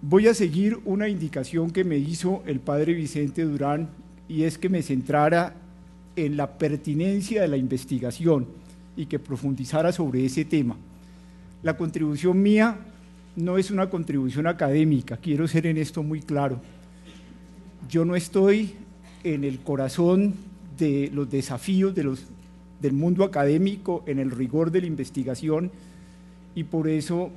Voy a seguir una indicación que me hizo el padre Vicente Durán, y es que me centrara en la pertinencia de la investigación y que profundizara sobre ese tema. La contribución mía no es una contribución académica, quiero ser en esto muy claro. Yo no estoy en el corazón de los desafíos del mundo académico, en el rigor de la investigación, y por eso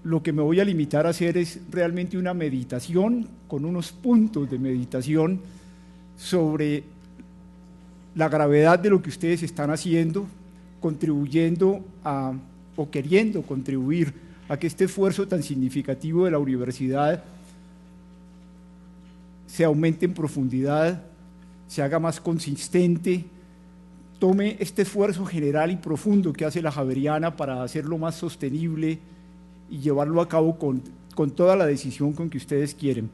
lo que me voy a limitar a hacer es realmente una meditación, con unos puntos de meditación sobre la gravedad de lo que ustedes están haciendo, contribuyendo o queriendo contribuir a que este esfuerzo tan significativo de la universidad se aumente en profundidad, se haga más consistente, tome este esfuerzo general y profundo que hace la Javeriana para hacerlo más sostenible y llevarlo a cabo con toda la decisión con que ustedes quieren.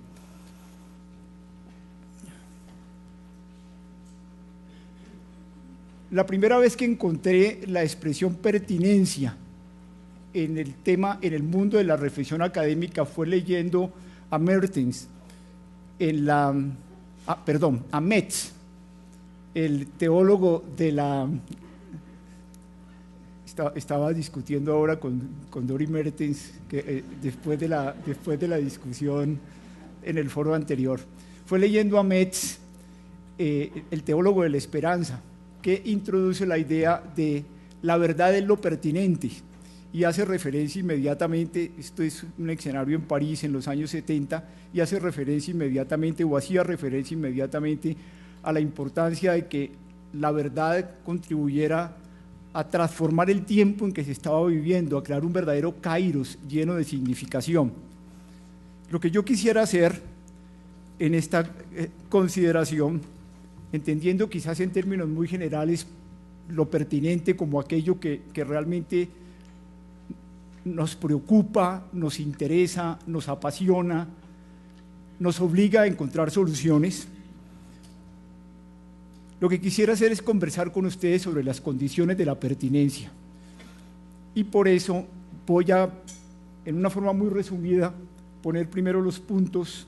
La primera vez que encontré la expresión pertinencia en el tema, en el mundo de la reflexión académica, fue leyendo a Mertens, a Metz, el teólogo de la... Estaba discutiendo ahora con Dori Mertens, que, después de la discusión en el foro anterior. Fue leyendo a Metz, el teólogo de la esperanza, que introduce la idea de la verdad es lo pertinente, y hace referencia inmediatamente, esto es un escenario en París en los años 70, y hace referencia inmediatamente, o hacía referencia inmediatamente, a la importancia de que la verdad contribuyera a transformar el tiempo en que se estaba viviendo, a crear un verdadero kairos lleno de significación. Lo que yo quisiera hacer en esta consideración, entendiendo quizás en términos muy generales lo pertinente como aquello que realmente nos preocupa, nos interesa, nos apasiona, nos obliga a encontrar soluciones. Lo que quisiera hacer es conversar con ustedes sobre las condiciones de la pertinencia. Y por eso voy a, en una forma muy resumida, poner primero los puntos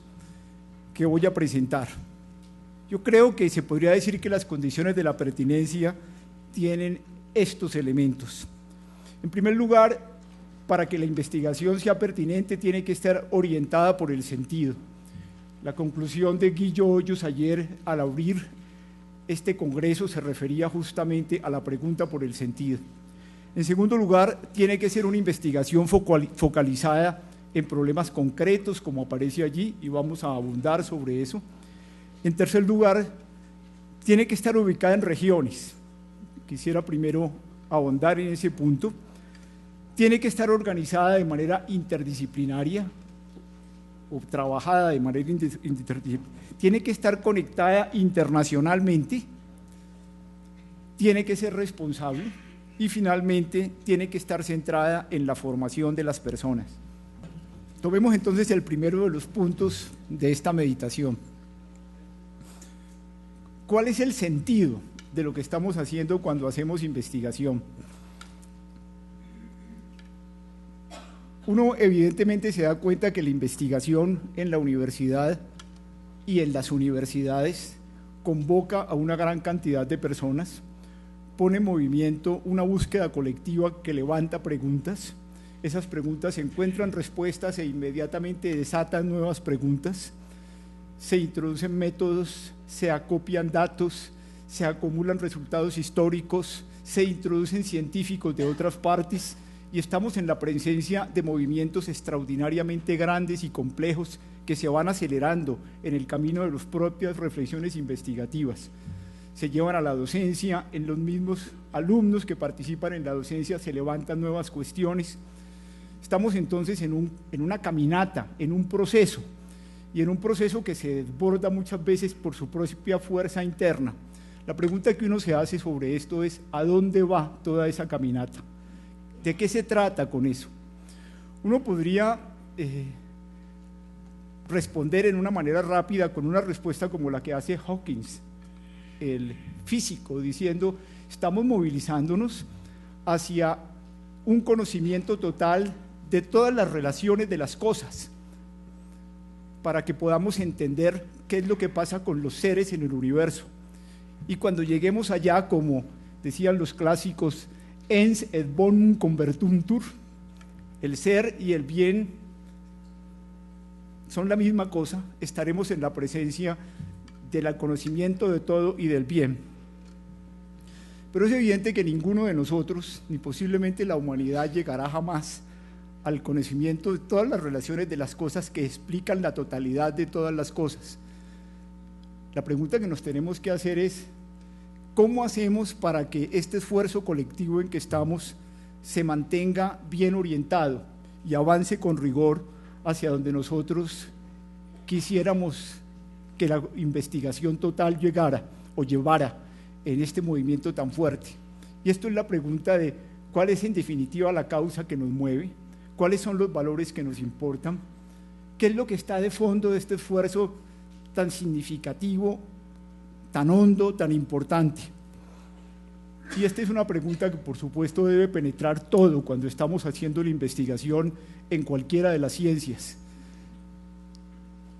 que voy a presentar. Yo creo que se podría decir que las condiciones de la pertinencia tienen estos elementos. En primer lugar, para que la investigación sea pertinente, tiene que estar orientada por el sentido. La conclusión de Guillo Hoyos ayer, al abrir este congreso, se refería justamente a la pregunta por el sentido. En segundo lugar, tiene que ser una investigación focalizada en problemas concretos, como aparece allí, y vamos a abundar sobre eso. En tercer lugar, tiene que estar ubicada en regiones. Quisiera primero ahondar en ese punto. Tiene que estar organizada de manera interdisciplinaria o trabajada de manera interdisciplinaria. Tiene que estar conectada internacionalmente, tiene que ser responsable y finalmente tiene que estar centrada en la formación de las personas. Tomemos entonces el primero de los puntos de esta meditación. ¿Cuál es el sentido de lo que estamos haciendo cuando hacemos investigación? Uno evidentemente se da cuenta que la investigación en la universidad y en las universidades convoca a una gran cantidad de personas, pone en movimiento una búsqueda colectiva que levanta preguntas, esas preguntas encuentran respuestas e inmediatamente desatan nuevas preguntas, se introducen métodos, se acopian datos, se acumulan resultados históricos, se introducen científicos de otras partes, y estamos en la presencia de movimientos extraordinariamente grandes y complejos que se van acelerando en el camino de las propias reflexiones investigativas. Se llevan a la docencia, en los mismos alumnos que participan en la docencia se levantan nuevas cuestiones. Estamos entonces en una caminata, en un proceso, y en un proceso que se desborda muchas veces por su propia fuerza interna. La pregunta que uno se hace sobre esto es: ¿a dónde va toda esa caminata? ¿De qué se trata con eso? Uno podría responder en una manera rápida con una respuesta como la que hace Hawkins, el físico, diciendo: estamos movilizándonos hacia un conocimiento total de todas las relaciones de las cosas. para que podamos entender qué es lo que pasa con los seres en el universo. Y cuando lleguemos allá, como decían los clásicos, ens et bonum convertuntur, el ser y el bien son la misma cosa, estaremos en la presencia del conocimiento de todo y del bien. Pero es evidente que ninguno de nosotros, ni posiblemente la humanidad, llegará jamás al conocimiento de todas las relaciones de las cosas que explican la totalidad de todas las cosas. La pregunta que nos tenemos que hacer es, ¿cómo hacemos para que este esfuerzo colectivo en que estamos se mantenga bien orientado y avance con rigor hacia donde nosotros quisiéramos que la investigación total llegara o llevara en este movimiento tan fuerte? Y esto es la pregunta de cuál es en definitiva la causa que nos mueve, cuáles son los valores que nos importan, qué es lo que está de fondo de este esfuerzo tan significativo, tan hondo, tan importante. Y esta es una pregunta que por supuesto debe penetrar todo cuando estamos haciendo la investigación en cualquiera de las ciencias,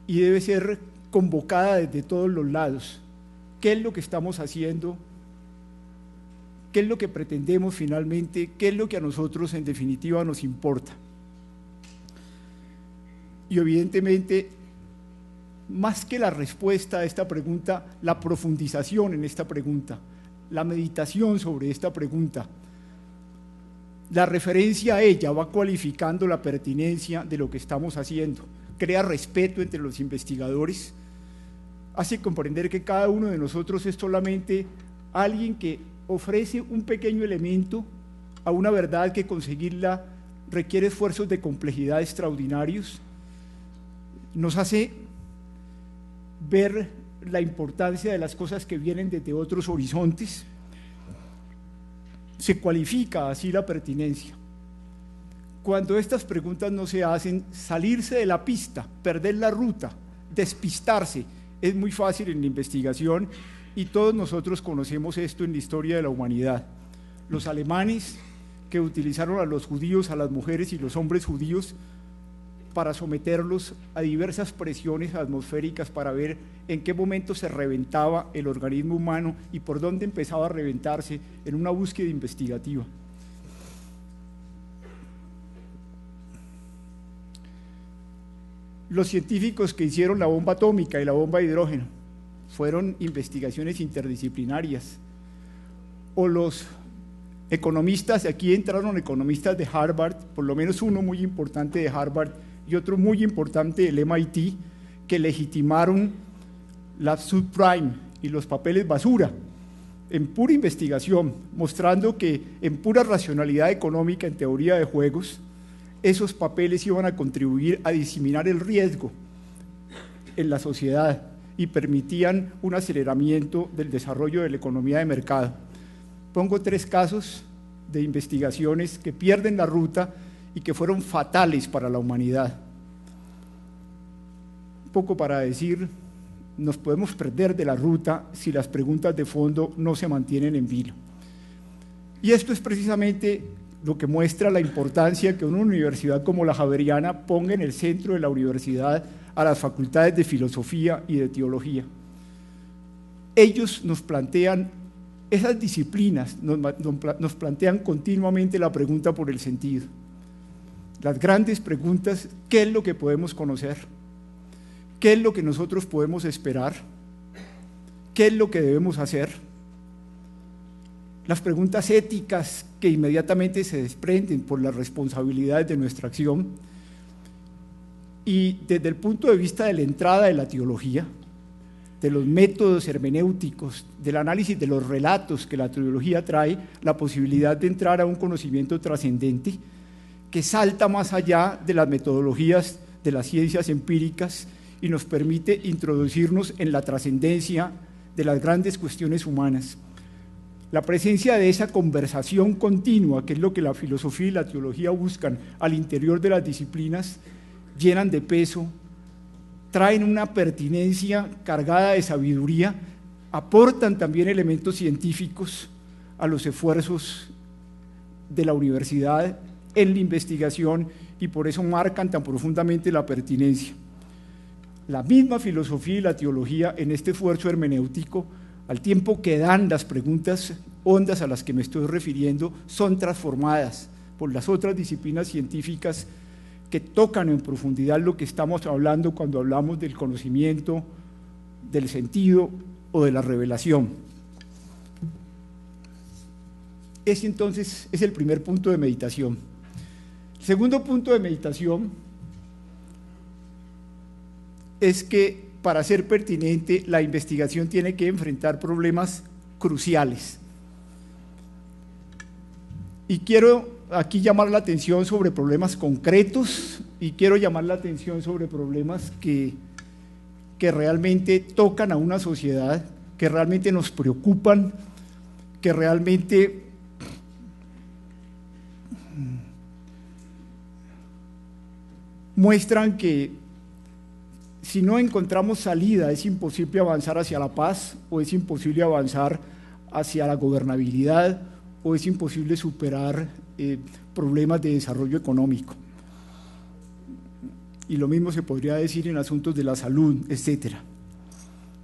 y debe ser convocada desde todos los lados. ¿Qué es lo que estamos haciendo? ¿Qué es lo que pretendemos finalmente? ¿Qué es lo que a nosotros en definitiva nos importa? Y evidentemente, más que la respuesta a esta pregunta, la profundización en esta pregunta, la meditación sobre esta pregunta, la referencia a ella va cualificando la pertinencia de lo que estamos haciendo, crea respeto entre los investigadores, hace comprender que cada uno de nosotros es solamente alguien que ofrece un pequeño elemento a una verdad que conseguirla requiere esfuerzos de complejidad extraordinarios, nos hace ver la importancia de las cosas que vienen desde otros horizontes, se cualifica así la pertinencia. Cuando estas preguntas no se hacen, salirse de la pista, perder la ruta, despistarse, es muy fácil en la investigación, y todos nosotros conocemos esto en la historia de la humanidad. Los alemanes que utilizaron a los judíos, a las mujeres y los hombres judíos para someterlos a diversas presiones atmosféricas para ver en qué momento se reventaba el organismo humano y por dónde empezaba a reventarse en una búsqueda investigativa. Los científicos que hicieron la bomba atómica y la bomba de hidrógeno fueron investigaciones interdisciplinarias. O los economistas, aquí entraron economistas de Harvard, por lo menos uno muy importante de Harvard y otro muy importante del MIT, que legitimaron la subprime y los papeles basura en pura investigación, mostrando que en pura racionalidad económica, en teoría de juegos, esos papeles iban a contribuir a diseminar el riesgo en la sociedad y permitían un aceleramiento del desarrollo de la economía de mercado. Pongo 3 casos de investigaciones que pierden la ruta y que fueron fatales para la humanidad. Un poco para decir, nos podemos perder de la ruta si las preguntas de fondo no se mantienen en vilo. Y esto es precisamente lo que muestra la importancia que una universidad como la Javeriana ponga en el centro de la universidad a las facultades de filosofía y de teología. Ellos nos plantean, esas disciplinas nos plantean continuamente la pregunta por el sentido. Las grandes preguntas: ¿qué es lo que podemos conocer? ¿Qué es lo que nosotros podemos esperar? ¿Qué es lo que debemos hacer? Las preguntas éticas que inmediatamente se desprenden por las responsabilidades de nuestra acción. Y desde el punto de vista de la entrada de la teología, de los métodos hermenéuticos, del análisis de los relatos que la teología trae, la posibilidad de entrar a un conocimiento trascendente que salta más allá de las metodologías de las ciencias empíricas y nos permite introducirnos en la trascendencia de las grandes cuestiones humanas. La presencia de esa conversación continua, que es lo que la filosofía y la teología buscan al interior de las disciplinas, llenan de peso, traen una pertinencia cargada de sabiduría, aportan también elementos científicos a los esfuerzos de la universidad en la investigación y por eso marcan tan profundamente la pertinencia. la misma filosofía y la teología en este esfuerzo hermenéutico, al tiempo que dan las preguntas hondas a las que me estoy refiriendo, son transformadas por las otras disciplinas científicas que tocan en profundidad lo que estamos hablando cuando hablamos del conocimiento, del sentido o de la revelación. Ese entonces es el primer punto de meditación. El segundo punto de meditación es que para ser pertinente la investigación tiene que enfrentar problemas cruciales. Y quiero aquí llamar la atención sobre problemas concretos y quiero llamar la atención sobre problemas que realmente tocan a una sociedad, que realmente nos preocupan, que realmente muestran que si no encontramos salida es imposible avanzar hacia la paz o es imposible avanzar hacia la gobernabilidad o es imposible superar problemas de desarrollo económico. Y lo mismo se podría decir en asuntos de la salud, etc.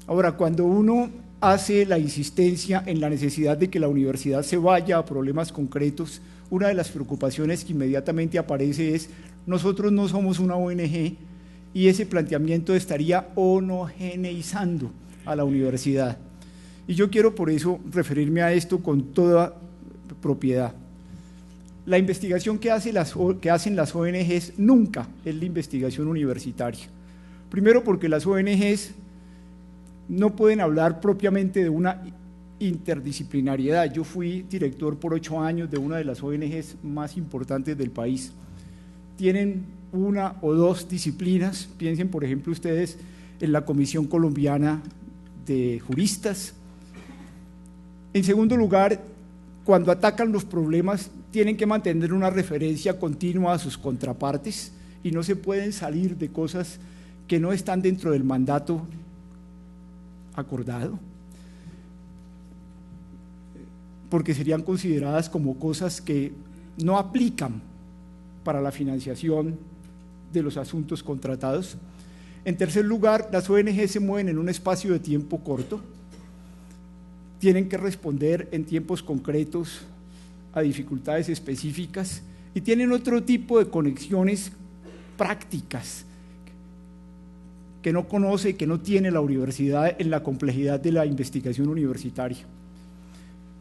Ahora, cuando uno hace la insistencia en la necesidad de que la universidad se vaya a problemas concretos, una de las preocupaciones que inmediatamente aparece es: nosotros no somos una ONG, y ese planteamiento estaría homogeneizando a la universidad. Y yo quiero por eso referirme a esto con toda propiedad. La investigación que hacen las ONGs nunca es la investigación universitaria. Primero, porque las ONGs no pueden hablar propiamente de una interdisciplinariedad. Yo fui director por 8 años de una de las ONGs más importantes del país. Tienen una o dos disciplinas, piensen por ejemplo ustedes en la Comisión Colombiana de Juristas. En segundo lugar, cuando atacan los problemas tienen que mantener una referencia continua a sus contrapartes y no se pueden salir de cosas que no están dentro del mandato acordado, porque serían consideradas como cosas que no aplican para la financiación de los asuntos contratados. En tercer lugar, las ONG se mueven en un espacio de tiempo corto, tienen que responder en tiempos concretos a dificultades específicas y tienen otro tipo de conexiones prácticas que no conoce, que no tiene la universidad en la complejidad de la investigación universitaria.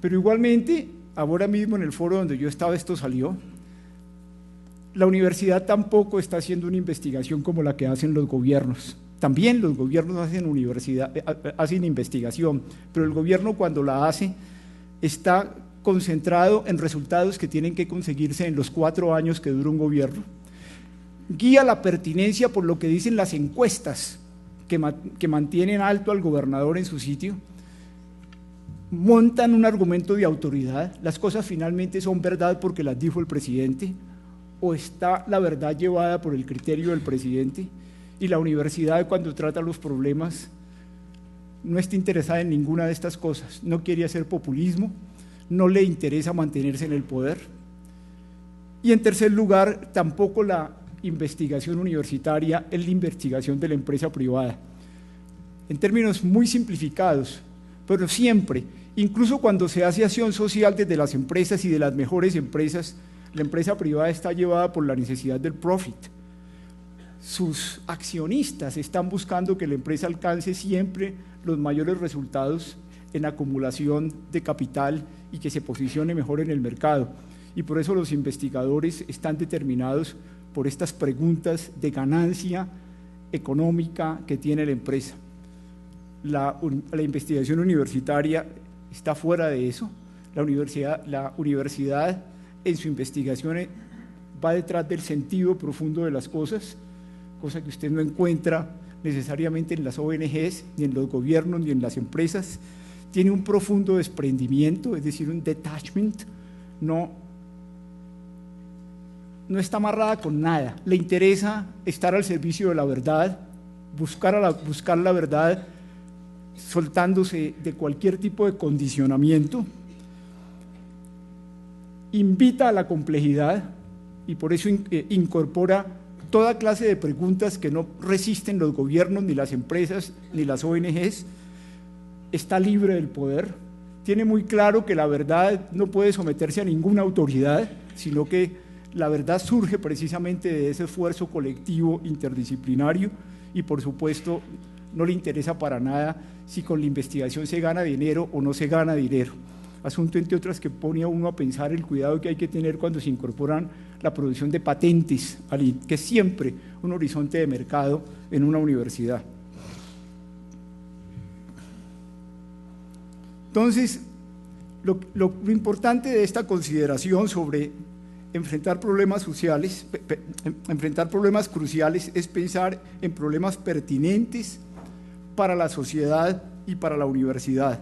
Pero igualmente, ahora mismo en el foro donde yo estaba esto salió, la universidad tampoco está haciendo una investigación como la que hacen los gobiernos. También los gobiernos hacen investigación, pero el gobierno cuando la hace está concentrado en resultados que tienen que conseguirse en los 4 años que dura un gobierno. Guía la pertinencia por lo que dicen las encuestas que mantienen alto al gobernador en su sitio, montan un argumento de autoridad, las cosas finalmente son verdad porque las dijo el presidente, o está la verdad llevada por el criterio del presidente, y la universidad cuando trata los problemas no está interesada en ninguna de estas cosas, no quiere hacer populismo, no le interesa mantenerse en el poder. Y en tercer lugar, tampoco la investigación universitaria es la investigación de la empresa privada. En términos muy simplificados, pero siempre, incluso cuando se hace acción social desde las empresas y de las mejores empresas, la empresa privada está llevada por la necesidad del profit. Sus accionistas están buscando que la empresa alcance siempre los mayores resultados en acumulación de capital y que se posicione mejor en el mercado. Y por eso los investigadores están determinados por estas preguntas de ganancia económica que tiene la empresa. La investigación universitaria está fuera de eso. La universidad en su investigación va detrás del sentido profundo de las cosas, cosa que usted no encuentra necesariamente en las ONGs, ni en los gobiernos, ni en las empresas. Tiene un profundo desprendimiento, es decir, un detachment, no está amarrada con nada, le interesa estar al servicio de la verdad, buscar la verdad soltándose de cualquier tipo de condicionamiento, invita a la complejidad y por eso incorpora toda clase de preguntas que no resisten los gobiernos, ni las empresas, ni las ONGs, está libre del poder, tiene muy claro que la verdad no puede someterse a ninguna autoridad, sino que la verdad surge precisamente de ese esfuerzo colectivo interdisciplinario y, por supuesto, no le interesa para nada si con la investigación se gana dinero o no se gana dinero. Asunto, entre otras, que pone a uno a pensar el cuidado que hay que tener cuando se incorporan la producción de patentes, que es siempre un horizonte de mercado en una universidad. Entonces, lo importante de esta consideración sobre enfrentar problemas sociales, enfrentar problemas cruciales, es pensar en problemas pertinentes para la sociedad y para la universidad.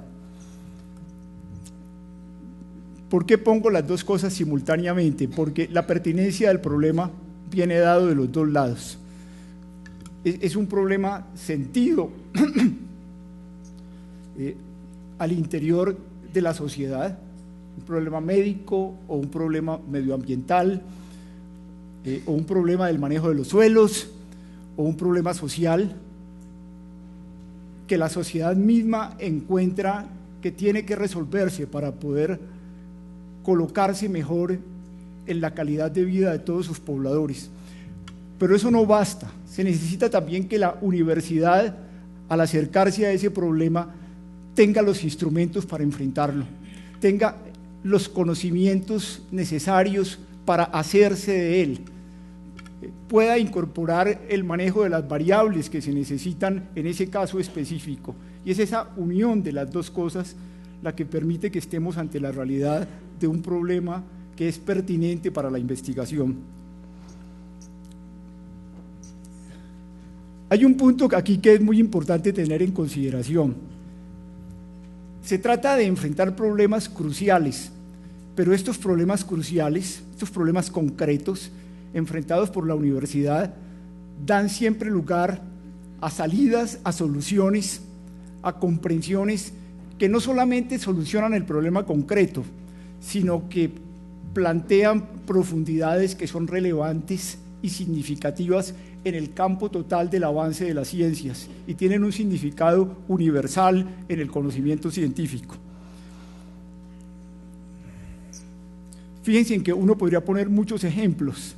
¿Por qué pongo las dos cosas simultáneamente? Porque la pertinencia del problema viene dado de los dos lados. Es un problema sentido al interior de la sociedad, un problema médico o un problema medioambiental, o un problema del manejo de los suelos, o un problema social que la sociedad misma encuentra que tiene que resolverse para poder colocarse mejor en la calidad de vida de todos sus pobladores. Pero eso no basta, se necesita también que la universidad, al acercarse a ese problema, tenga los instrumentos para enfrentarlo, tenga los conocimientos necesarios para hacerse de él, pueda incorporar el manejo de las variables que se necesitan en ese caso específico. Y es esa unión de las dos cosas la que permite que estemos ante la realidad de un problema que es pertinente para la investigación. Hay un punto aquí que es muy importante tener en consideración. Se trata de enfrentar problemas cruciales, pero estos problemas cruciales, estos problemas concretos, enfrentados por la universidad, dan siempre lugar a salidas, a soluciones, a comprensiones que no solamente solucionan el problema concreto, sino que plantean profundidades que son relevantes y significativas en el campo total del avance de las ciencias y tienen un significado universal en el conocimiento científico. Fíjense en que uno podría poner muchos ejemplos.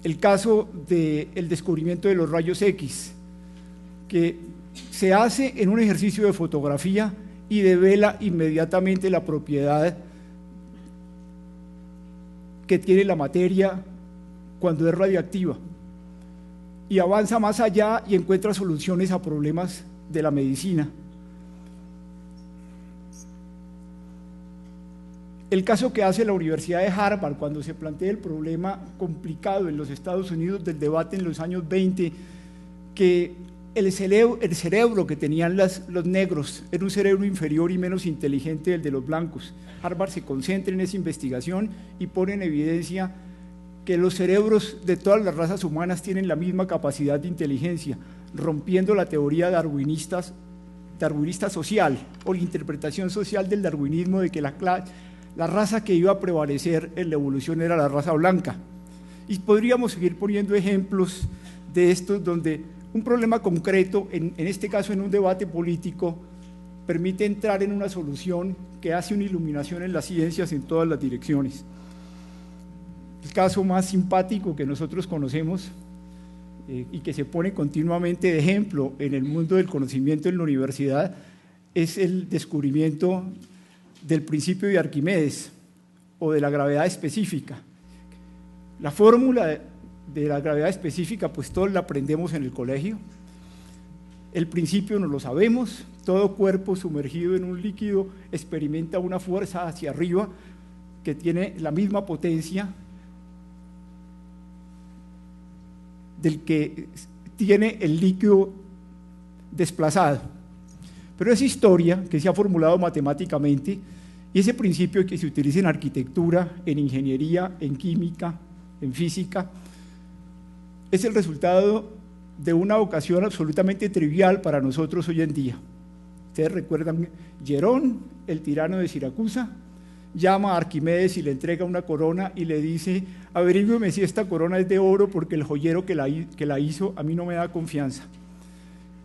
El caso del descubrimiento de los rayos X, que se hace en un ejercicio de fotografía y devela inmediatamente la propiedad que tiene la materia cuando es radiactiva, y avanza más allá y encuentra soluciones a problemas de la medicina. El caso que hace la Universidad de Harvard cuando se plantea el problema complicado en los Estados Unidos del debate en los años 20, que el cerebro que tenían los negros era un cerebro inferior y menos inteligente del de los blancos. Harvard se concentra en esa investigación y pone en evidencia que los cerebros de todas las razas humanas tienen la misma capacidad de inteligencia, rompiendo la teoría darwinista social o la interpretación social del darwinismo de que la raza que iba a prevalecer en la evolución era la raza blanca. Y podríamos seguir poniendo ejemplos de estos donde un problema concreto, en este caso en un debate político, permite entrar en una solución que hace una iluminación en las ciencias en todas las direcciones. El caso más simpático que nosotros conocemos y que se pone continuamente de ejemplo en el mundo del conocimiento en la universidad es el descubrimiento del principio de Arquímedes o de la gravedad específica. La fórmula de la gravedad específica, pues todos la aprendemos en el colegio. El principio no lo sabemos, todo cuerpo sumergido en un líquido experimenta una fuerza hacia arriba que tiene la misma potencia del que tiene el líquido desplazado. Pero esa historia que se ha formulado matemáticamente y ese principio que se utiliza en arquitectura, en ingeniería, en química, en física, es el resultado de una ocasión absolutamente trivial para nosotros hoy en día. Ustedes recuerdan Nerón, el tirano de Siracusa, llama a Arquímedes y le entrega una corona y le dice: averígüeme si esta corona es de oro, porque el joyero que la hizo a mí no me da confianza.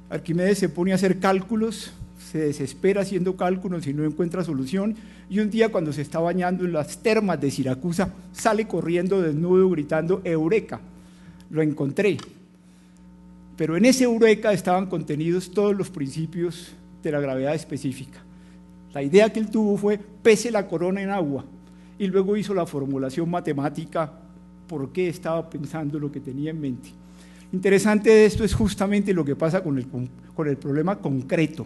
Arquímedes se pone a hacer cálculos, se desespera haciendo cálculos y no encuentra solución, y un día, cuando se está bañando en las termas de Siracusa, sale corriendo desnudo gritando: ¡Eureka! Lo encontré. Pero en ese eureka estaban contenidos todos los principios de la gravedad específica. La idea que él tuvo fue: pese la corona en agua, y luego hizo la formulación matemática por qué estaba pensando lo que tenía en mente. Lo interesante de esto es justamente lo que pasa con el problema concreto.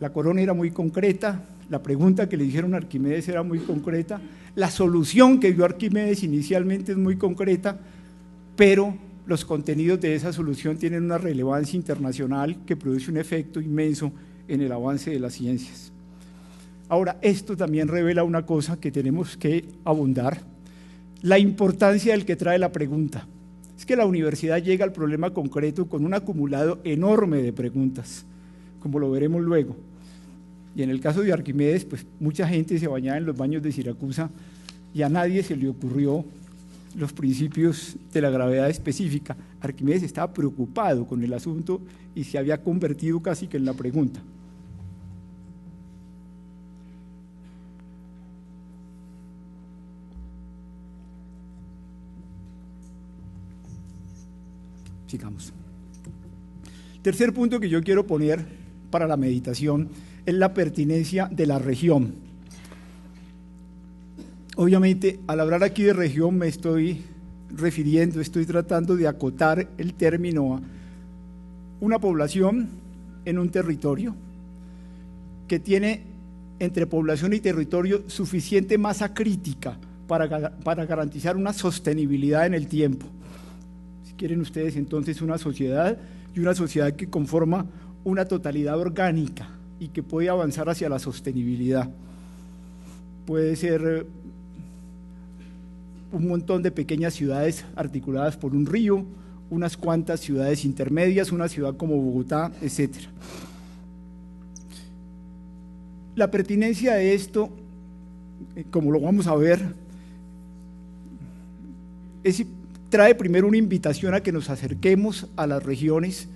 La corona era muy concreta, la pregunta que le hicieron a Arquímedes era muy concreta, la solución que dio Arquímedes inicialmente es muy concreta, pero los contenidos de esa solución tienen una relevancia internacional que produce un efecto inmenso en el avance de las ciencias. Ahora, esto también revela una cosa que tenemos que abundar: la importancia del que trae la pregunta. Es que la universidad llega al problema concreto con un acumulado enorme de preguntas, como lo veremos luego. Y en el caso de Arquímedes, pues mucha gente se bañaba en los baños de Siracusa y a nadie se le ocurrió los principios de la gravedad específica. Arquímedes estaba preocupado con el asunto y se había convertido casi que en la pregunta. Sigamos. Tercer punto que yo quiero poner para la meditación es la pertinencia de la región. Obviamente, al hablar aquí de región me estoy tratando de acotar el término a una población en un territorio que tiene entre población y territorio suficiente masa crítica para garantizar una sostenibilidad en el tiempo. Si quieren ustedes, entonces, una sociedad, y una sociedad que conforma una totalidad orgánica y que puede avanzar hacia la sostenibilidad. Puede ser un montón de pequeñas ciudades articuladas por un río, unas cuantas ciudades intermedias, una ciudad como Bogotá, etc. La pertinencia de esto, como lo vamos a ver, trae primero una invitación a que nos acerquemos a las regiones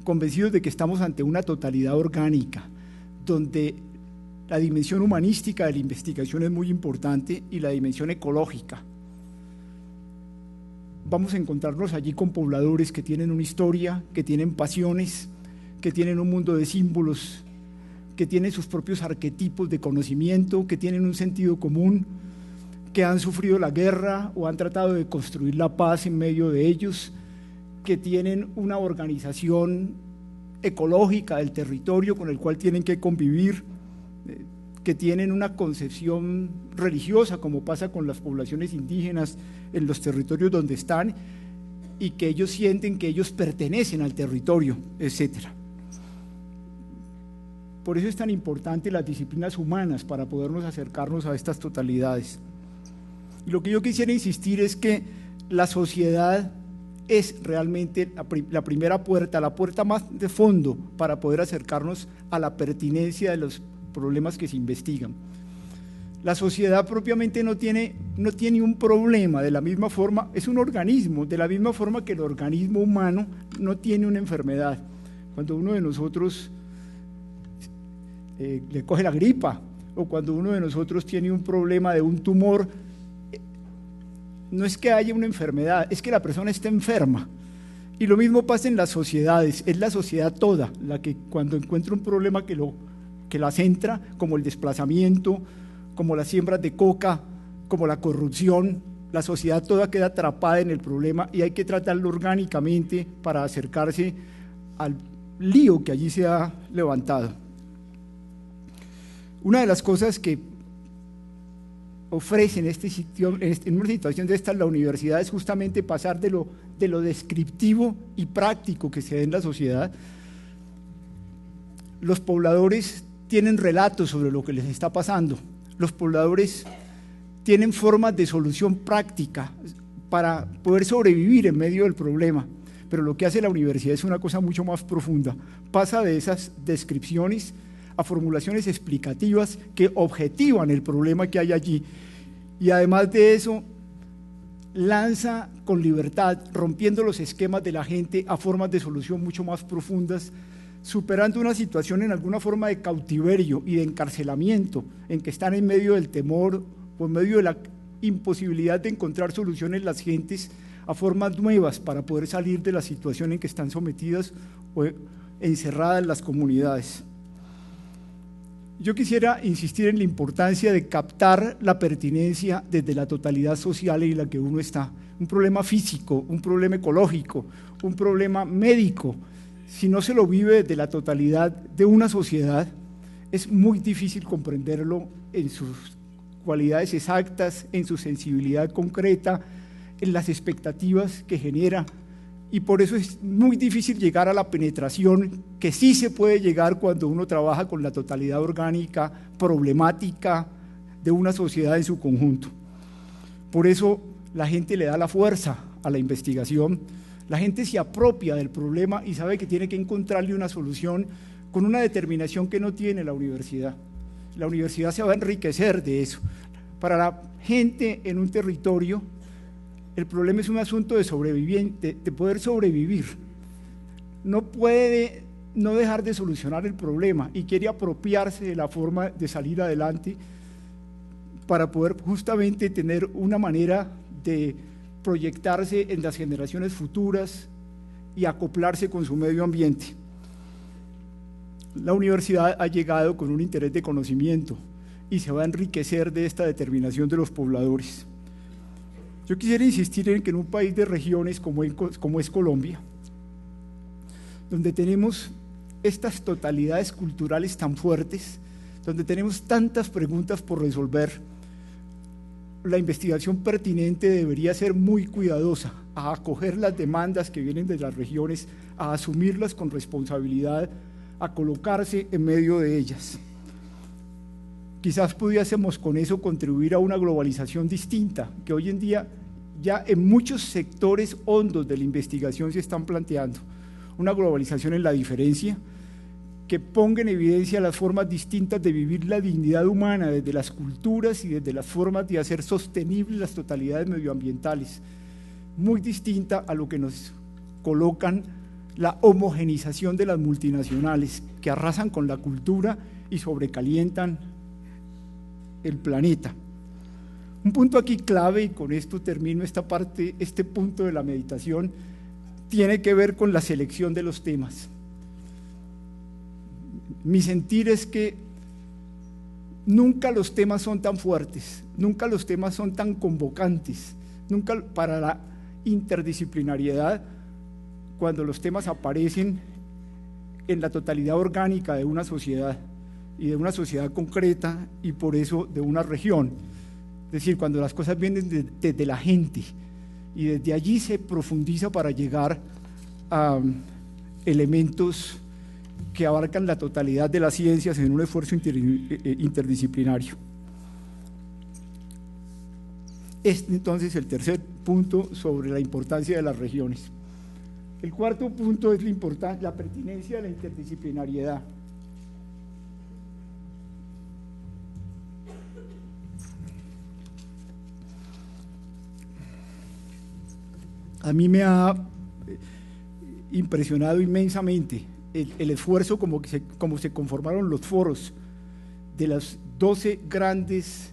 convencidos de que estamos ante una totalidad orgánica, donde la dimensión humanística de la investigación es muy importante y la dimensión ecológica. Vamos a encontrarnos allí con pobladores que tienen una historia, que tienen pasiones, que tienen un mundo de símbolos, que tienen sus propios arquetipos de conocimiento, que tienen un sentido común, que han sufrido la guerra o han tratado de construir la paz en medio de ellos, que tienen una organización ecológica del territorio con el cual tienen que convivir, que tienen una concepción religiosa, como pasa con las poblaciones indígenas en los territorios donde están, y que ellos sienten que ellos pertenecen al territorio, etc. Por eso es tan importante las disciplinas humanas para podernos acercarnos a estas totalidades. Y lo que yo quisiera insistir es que la sociedad es realmente la primera puerta, la puerta más de fondo para poder acercarnos a la pertinencia de los problemas que se investigan. La sociedad propiamente no tiene un problema, de la misma forma, es un organismo, de la misma forma que el organismo humano no tiene una enfermedad. Cuando uno de nosotros le coge la gripa, o cuando uno de nosotros tiene un problema de un tumor, no es que haya una enfermedad, es que la persona está enferma. Y lo mismo pasa en las sociedades, es la sociedad toda la que, cuando encuentra un problema que la centra, como el desplazamiento, como las siembras de coca, como la corrupción, la sociedad toda queda atrapada en el problema y hay que tratarlo orgánicamente para acercarse al lío que allí se ha levantado. Una de las cosas que ofrece en una situación de esta la universidad es justamente pasar de lo descriptivo y práctico que se da en la sociedad. Los pobladores tienen relatos sobre lo que les está pasando. Los pobladores tienen formas de solución práctica para poder sobrevivir en medio del problema, pero lo que hace la universidad es una cosa mucho más profunda. Pasa de esas descripciones a formulaciones explicativas que objetivan el problema que hay allí. Y además de eso, lanza con libertad, rompiendo los esquemas de la gente a formas de solución mucho más profundas, superando una situación en alguna forma de cautiverio y de encarcelamiento, en que están en medio del temor o en medio de la imposibilidad de encontrar soluciones las gentes a formas nuevas para poder salir de la situación en que están sometidas o encerradas las comunidades. Yo quisiera insistir en la importancia de captar la pertinencia desde la totalidad social en la que uno está. Un problema físico, un problema ecológico, un problema médico. Si no se lo vive desde la totalidad de una sociedad, es muy difícil comprenderlo en sus cualidades exactas, en su sensibilidad concreta, en las expectativas que genera, y por eso es muy difícil llegar a la penetración que sí se puede llegar cuando uno trabaja con la totalidad orgánica, problemática de una sociedad en su conjunto. Por eso la gente le da la fuerza a la investigación, la gente se apropia del problema y sabe que tiene que encontrarle una solución con una determinación que no tiene la universidad. La universidad se va a enriquecer de eso. Para la gente en un territorio, el problema es un asunto de sobreviviente, de poder sobrevivir. No puede no dejar de solucionar el problema y quiere apropiarse de la forma de salir adelante para poder justamente tener una manera de proyectarse en las generaciones futuras y acoplarse con su medio ambiente. La universidad ha llegado con un interés de conocimiento y se va a enriquecer de esta determinación de los pobladores. Yo quisiera insistir en que en un país de regiones como es Colombia, donde tenemos estas totalidades culturales tan fuertes, donde tenemos tantas preguntas por resolver, la investigación pertinente debería ser muy cuidadosa, a acoger las demandas que vienen de las regiones, a asumirlas con responsabilidad, a colocarse en medio de ellas. Quizás pudiésemos con eso contribuir a una globalización distinta, que hoy en día ya en muchos sectores hondos de la investigación se están planteando. Una globalización en la diferencia, que ponga en evidencia las formas distintas de vivir la dignidad humana desde las culturas y desde las formas de hacer sostenibles las totalidades medioambientales, muy distinta a lo que nos colocan la homogenización de las multinacionales, que arrasan con la cultura y sobrecalientan el planeta. Un punto aquí clave, y con esto termino esta parte, este punto de la meditación, tiene que ver con la selección de los temas. Mi sentir es que nunca los temas son tan fuertes, nunca los temas son tan convocantes, nunca para la interdisciplinariedad, cuando los temas aparecen en la totalidad orgánica de una sociedad, y de una sociedad concreta, y por eso de una región. Es decir, cuando las cosas vienen desde la gente, y desde allí se profundiza para llegar a elementos que abarcan la totalidad de las ciencias en un esfuerzo interdisciplinario. Este entonces el tercer punto sobre la importancia de las regiones. El cuarto punto es la pertinencia de la interdisciplinariedad. A mí me ha impresionado inmensamente el esfuerzo como se conformaron los foros de los 12 grandes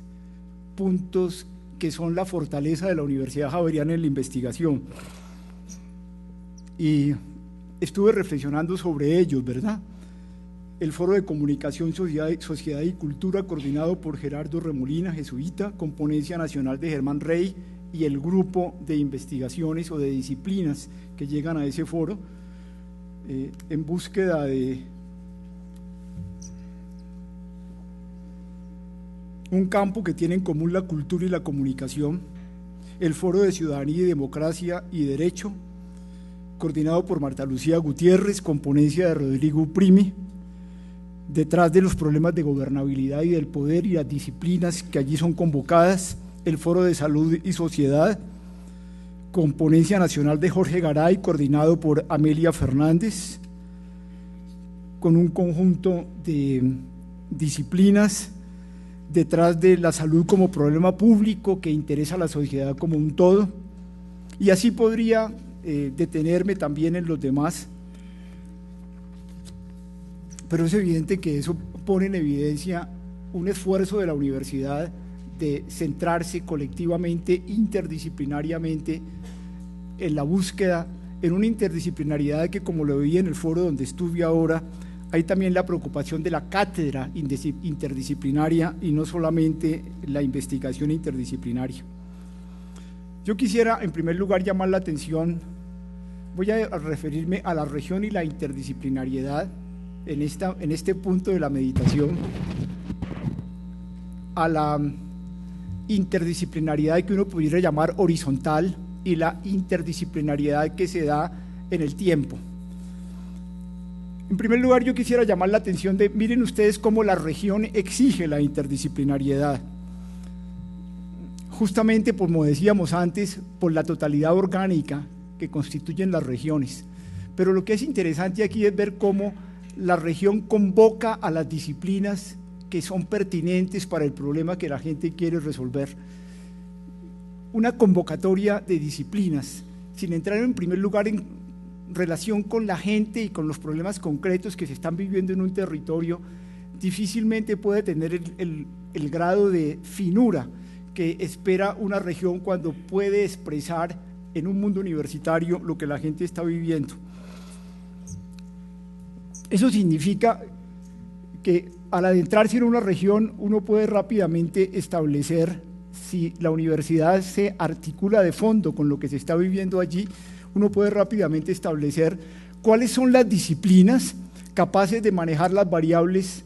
puntos que son la fortaleza de la Universidad Javeriana en la investigación. Y estuve reflexionando sobre ellos, ¿verdad? El Foro de Comunicación, Sociedad y Cultura, coordinado por Gerardo Remolina, jesuita, con ponencia nacional de Germán Rey, y el grupo de investigaciones o de disciplinas que llegan a ese foro, en búsqueda de un campo que tiene en común la cultura y la comunicación. El Foro de Ciudadanía y Democracia y Derecho, coordinado por Marta Lucía Gutiérrez, con ponencia de Rodrigo Primi, detrás de los problemas de gobernabilidad y del poder y las disciplinas que allí son convocadas. El Foro de Salud y Sociedad, con ponencia nacional de Jorge Garay, coordinado por Amelia Fernández. con un conjunto de disciplinas detrás de la salud como problema público que interesa a la sociedad como un todo, y así podría detenerme también en los demás, pero es evidente que eso pone en evidencia un esfuerzo de la universidad de centrarse colectivamente, interdisciplinariamente, en la búsqueda, en una interdisciplinariedad que, como lo vi en el foro donde estuve ahora, hay también la preocupación de la cátedra interdisciplinaria y no solamente la investigación interdisciplinaria. Yo quisiera, en primer lugar, llamar la atención, voy a referirme a la región y la interdisciplinariedad en este punto de la meditación, a la interdisciplinariedad que uno pudiera llamar horizontal y la interdisciplinariedad que se da en el tiempo. En primer lugar, yo quisiera llamar la atención de, miren ustedes cómo la región exige la interdisciplinariedad. Justamente, como decíamos antes, por la totalidad orgánica que constituyen las regiones. Pero lo que es interesante aquí es ver cómo la región convoca a las disciplinas que son pertinentes para el problema que la gente quiere resolver. Una convocatoria de disciplinas, sin entrar en primer lugar en relación con la gente y con los problemas concretos que se están viviendo en un territorio, difícilmente puede tener el grado de finura que espera una región cuando puede expresar en un mundo universitario lo que la gente está viviendo. Eso significa que al adentrarse en una región uno puede rápidamente establecer, si la universidad se articula de fondo con lo que se está viviendo allí, uno puede rápidamente establecer cuáles son las disciplinas capaces de manejar las variables,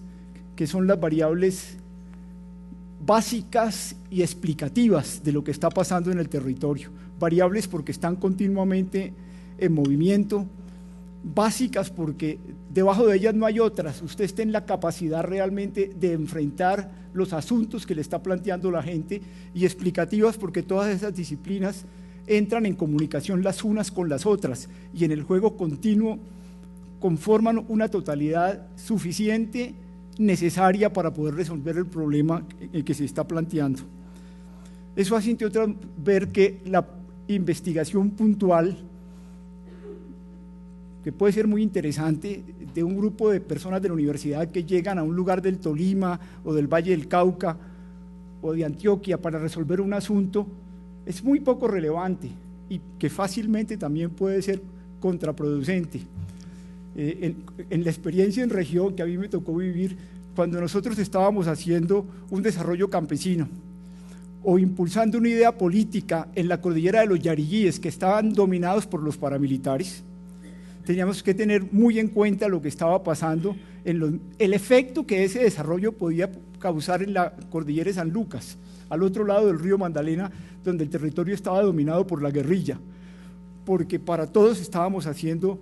que son las variables básicas y explicativas de lo que está pasando en el territorio. Variables porque están continuamente en movimiento, básicas porque debajo de ellas no hay otras. Usted está en la capacidad realmente de enfrentar los asuntos que le está planteando la gente, y explicativas porque todas esas disciplinas entran en comunicación las unas con las otras y en el juego continuo conforman una totalidad suficiente, necesaria para poder resolver el problema que se está planteando. Eso hace, entre otras, ver que la investigación puntual, que puede ser muy interesante, de un grupo de personas de la universidad que llegan a un lugar del Tolima o del Valle del Cauca o de Antioquia para resolver un asunto, es muy poco relevante y que fácilmente también puede ser contraproducente. En la experiencia en región que a mí me tocó vivir, cuando nosotros estábamos haciendo un desarrollo campesino o impulsando una idea política en la cordillera de los Yariguíes que estaban dominados por los paramilitares, teníamos que tener muy en cuenta lo que estaba pasando, el efecto que ese desarrollo podía causar en la cordillera de San Lucas, al otro lado del río Magdalena, donde el territorio estaba dominado por la guerrilla, porque para todos estábamos haciendo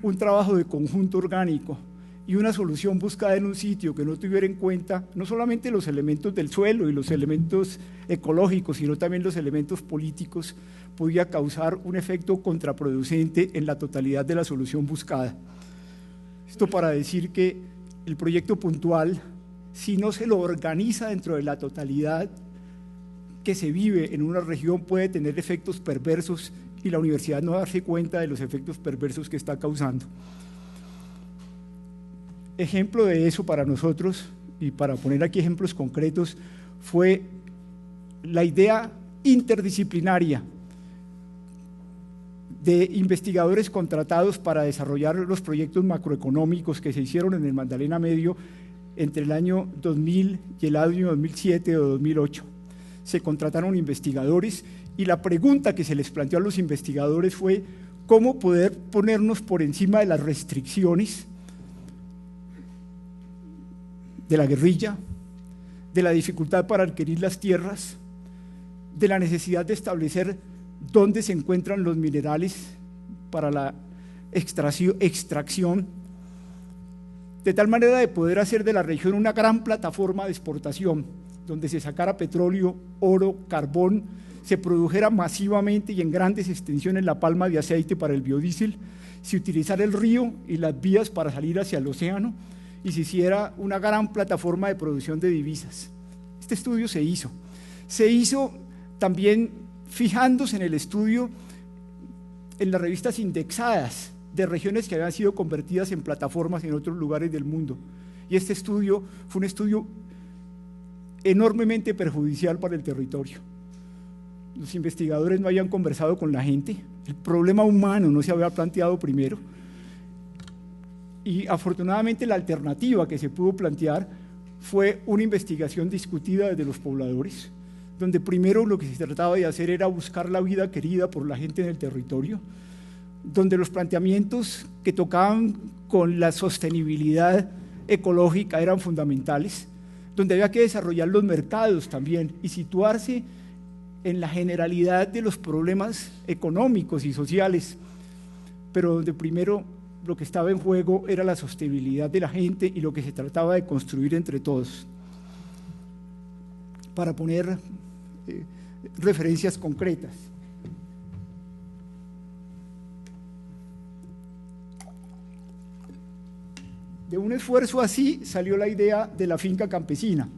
un trabajo de conjunto orgánico y una solución buscada en un sitio que no tuviera en cuenta no solamente los elementos del suelo y los elementos ecológicos, sino también los elementos políticos, podía causar un efecto contraproducente en la totalidad de la solución buscada. Esto para decir que el proyecto puntual, si no se lo organiza dentro de la totalidad que se vive en una región, puede tener efectos perversos y la universidad no darse cuenta de los efectos perversos que está causando. Ejemplo de eso para nosotros, y para poner aquí ejemplos concretos, fue la idea interdisciplinaria de investigadores contratados para desarrollar los proyectos macroeconómicos que se hicieron en el Magdalena Medio entre el año 2000 y el año 2007 o 2008. Se contrataron investigadores y la pregunta que se les planteó a los investigadores fue cómo poder ponernos por encima de las restricciones de la guerrilla, de la dificultad para adquirir las tierras, de la necesidad de establecer dónde se encuentran los minerales para la extracción, de tal manera de poder hacer de la región una gran plataforma de exportación donde se sacara petróleo, oro, carbón, se produjera masivamente y en grandes extensiones la palma de aceite para el biodiesel, se utilizara el río y las vías para salir hacia el océano y se hiciera una gran plataforma de producción de divisas. Este estudio se hizo también fijándose en el estudio en las revistas indexadas de regiones que habían sido convertidas en plataformas en otros lugares del mundo. Y este estudio fue un estudio enormemente perjudicial para el territorio. Los investigadores no habían conversado con la gente, el problema humano no se había planteado primero, y afortunadamente la alternativa que se pudo plantear fue una investigación discutida desde los pobladores, donde primero lo que se trataba de hacer era buscar la vida querida por la gente en el territorio, donde los planteamientos que tocaban con la sostenibilidad ecológica eran fundamentales, donde había que desarrollar los mercados también y situarse en la generalidad de los problemas económicos y sociales, pero donde primero lo que estaba en juego era la sostenibilidad de la gente y lo que se trataba de construir entre todos. Para poner referencias concretas. De un esfuerzo así salió la idea de la finca campesina.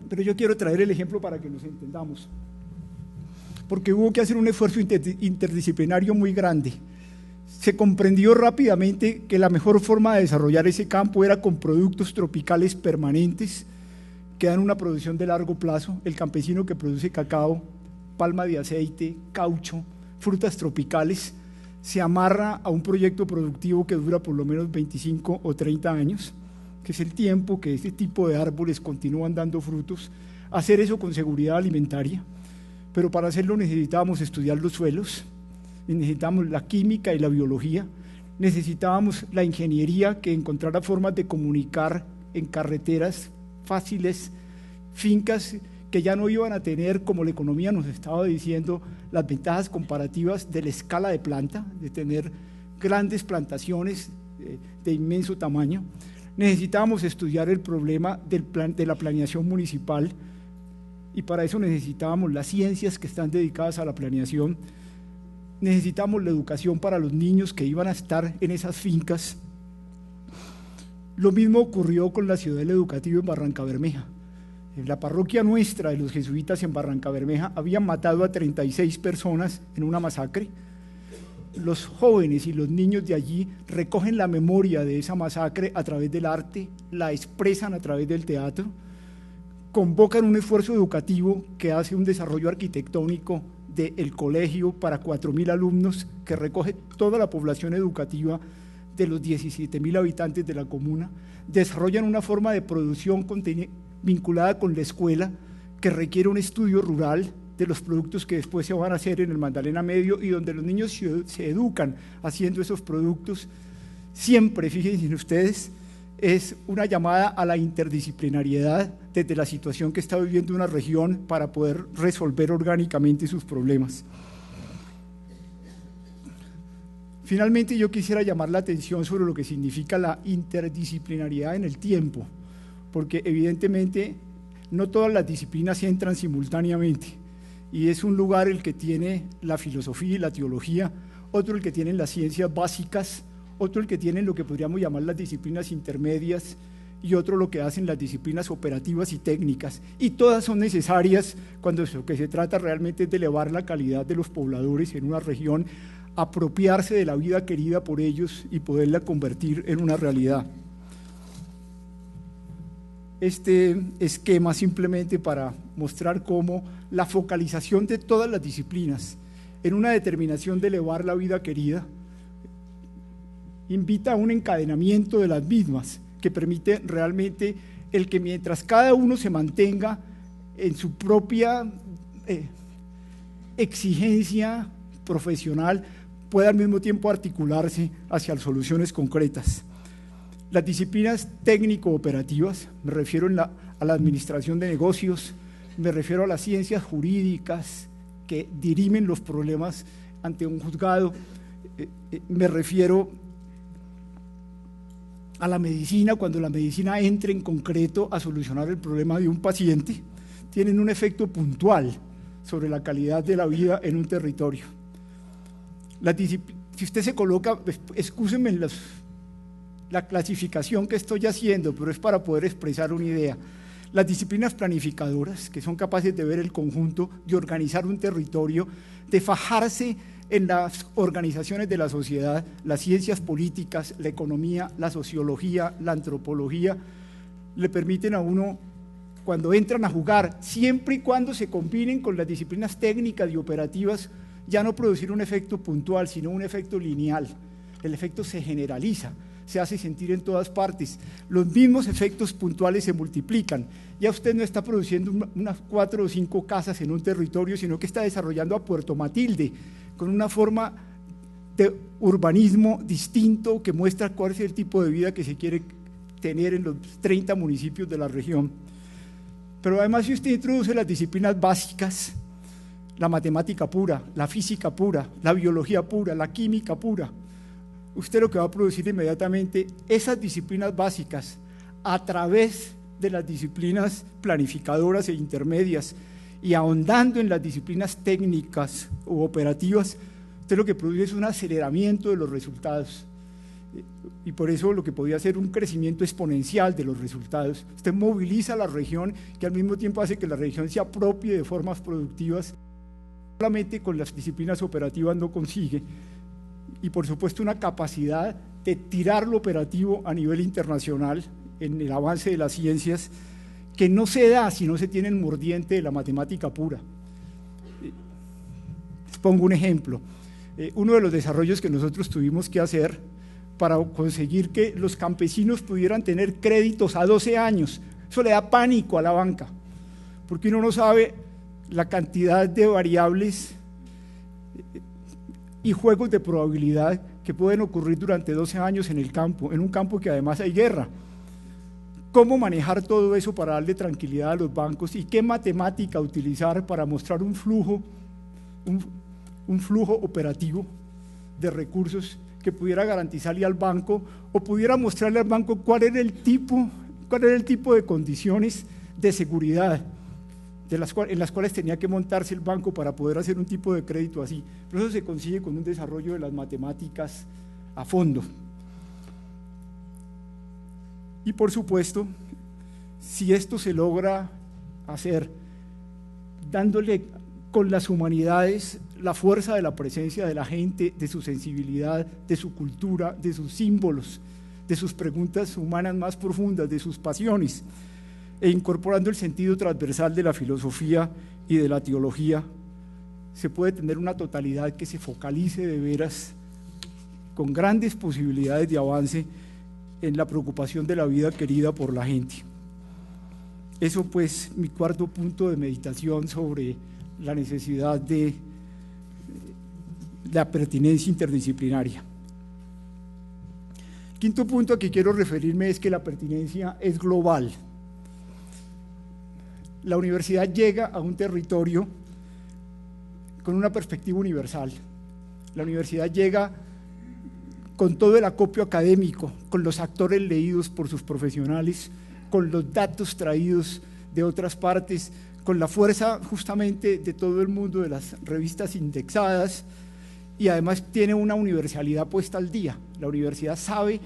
Pero yo quiero traer el ejemplo para que nos entendamos, porque hubo que hacer un esfuerzo interdisciplinario muy grande. Se comprendió rápidamente que la mejor forma de desarrollar ese campo era con productos tropicales permanentes que dan una producción de largo plazo. El campesino que produce cacao, palma de aceite, caucho, frutas tropicales, se amarra a un proyecto productivo que dura por lo menos 25 o 30 años, que es el tiempo que este tipo de árboles continúan dando frutos. Hacer eso con seguridad alimentaria, pero para hacerlo necesitábamos estudiar los suelos, necesitábamos la química y la biología, necesitábamos la ingeniería que encontrara formas de comunicar en carreteras fáciles, fincas que ya no iban a tener, como la economía nos estaba diciendo, las ventajas comparativas de la escala de planta, de tener grandes plantaciones de inmenso tamaño. Necesitábamos estudiar el problema de la planeación municipal y para eso necesitábamos las ciencias que están dedicadas a la planeación. Necesitamos la educación para los niños que iban a estar en esas fincas. Lo mismo ocurrió con la Ciudadela Educativa en Barrancabermeja. En la parroquia nuestra de los jesuitas en Barrancabermeja habían matado a 36 personas en una masacre. Los jóvenes y los niños de allí recogen la memoria de esa masacre a través del arte, la expresan a través del teatro, convocan un esfuerzo educativo que hace un desarrollo arquitectónico del colegio para 4.000 alumnos, que recoge toda la población educativa de los 17.000 habitantes de la comuna, desarrollan una forma de producción vinculada con la escuela que requiere un estudio rural de los productos que después se van a hacer en el Magdalena Medio y donde los niños se educan haciendo esos productos. Siempre, fíjense ustedes, es una llamada a la interdisciplinariedad desde la situación que está viviendo una región para poder resolver orgánicamente sus problemas. Finalmente, yo quisiera llamar la atención sobre lo que significa la interdisciplinariedad en el tiempo, porque evidentemente no todas las disciplinas entran simultáneamente, y es un lugar el que tiene la filosofía y la teología, otro el que tienen las ciencias básicas, otro el que tienen lo que podríamos llamar las disciplinas intermedias, y otro lo que hacen las disciplinas operativas y técnicas, y todas son necesarias cuando lo que se trata realmente es de elevar la calidad de los pobladores en una región, apropiarse de la vida querida por ellos y poderla convertir en una realidad. Este esquema simplemente para mostrar cómo la focalización de todas las disciplinas en una determinación de elevar la vida querida invita a un encadenamiento de las mismas que permite realmente el que mientras cada uno se mantenga en su propia exigencia profesional, pueda al mismo tiempo articularse hacia soluciones concretas. Las disciplinas técnico-operativas, me refiero a la administración de negocios, me refiero a las ciencias jurídicas que dirimen los problemas ante un juzgado, me refiero a la medicina, cuando la medicina entre en concreto a solucionar el problema de un paciente, tienen un efecto puntual sobre la calidad de la vida en un territorio. Si usted se coloca, excúsenme la clasificación que estoy haciendo, pero es para poder expresar una idea. Las disciplinas planificadoras, que son capaces de ver el conjunto, de organizar un territorio, de fajarse en las organizaciones de la sociedad, las ciencias políticas, la economía, la sociología, la antropología, le permiten a uno, cuando entran a jugar, siempre y cuando se combinen con las disciplinas técnicas y operativas, ya no producir un efecto puntual, sino un efecto lineal. El efecto se generaliza, se hace sentir en todas partes. Los mismos efectos puntuales se multiplican. Ya usted no está produciendo unas 4 o 5 casas en un territorio, sino que está desarrollando a Puerto Matilde, con una forma de urbanismo distinto que muestra cuál es el tipo de vida que se quiere tener en los 30 municipios de la región. Pero además, si usted introduce las disciplinas básicas, la matemática pura, la física pura, la biología pura, la química pura, usted lo que va a producir inmediatamente, esas disciplinas básicas, a través de las disciplinas planificadoras e intermedias, y ahondando en las disciplinas técnicas u operativas, usted lo que produce es un aceleramiento de los resultados. Y por eso lo que podría ser un crecimiento exponencial de los resultados. Usted moviliza a la región, que al mismo tiempo hace que la región se apropie de formas productivas, solamente con las disciplinas operativas no consigue. Y por supuesto una capacidad de tirar lo operativo a nivel internacional en el avance de las ciencias, que no se da si no se tiene el mordiente de la matemática pura. Les pongo un ejemplo. Uno de los desarrollos que nosotros tuvimos que hacer para conseguir que los campesinos pudieran tener créditos a 12 años, eso le da pánico a la banca, porque uno no sabe la cantidad de variables y juegos de probabilidad que pueden ocurrir durante 12 años en el campo, en un campo que además hay guerra. ¿Cómo manejar todo eso para darle tranquilidad a los bancos y qué matemática utilizar para mostrar un flujo operativo de recursos que pudiera garantizarle al banco o pudiera mostrarle al banco cuál era el tipo de condiciones de seguridad en las cuales tenía que montarse el banco para poder hacer un tipo de crédito así? Pero eso se consigue con un desarrollo de las matemáticas a fondo. Y por supuesto, si esto se logra hacer dándole con las humanidades la fuerza de la presencia de la gente, de su sensibilidad, de su cultura, de sus símbolos, de sus preguntas humanas más profundas, de sus pasiones, e incorporando el sentido transversal de la filosofía y de la teología, se puede tener una totalidad que se focalice de veras con grandes posibilidades de avance en la preocupación de la vida querida por la gente. Eso pues mi cuarto punto de meditación sobre la necesidad de la pertinencia interdisciplinaria. Quinto punto a que quiero referirme es que la pertinencia es global. La universidad llega a un territorio con una perspectiva universal. La universidad llega con todo el acopio académico, con los actores leídos por sus profesionales, con los datos traídos de otras partes, con la fuerza justamente de todo el mundo de las revistas indexadas, y además tiene una universalidad puesta al día. La universidad sabe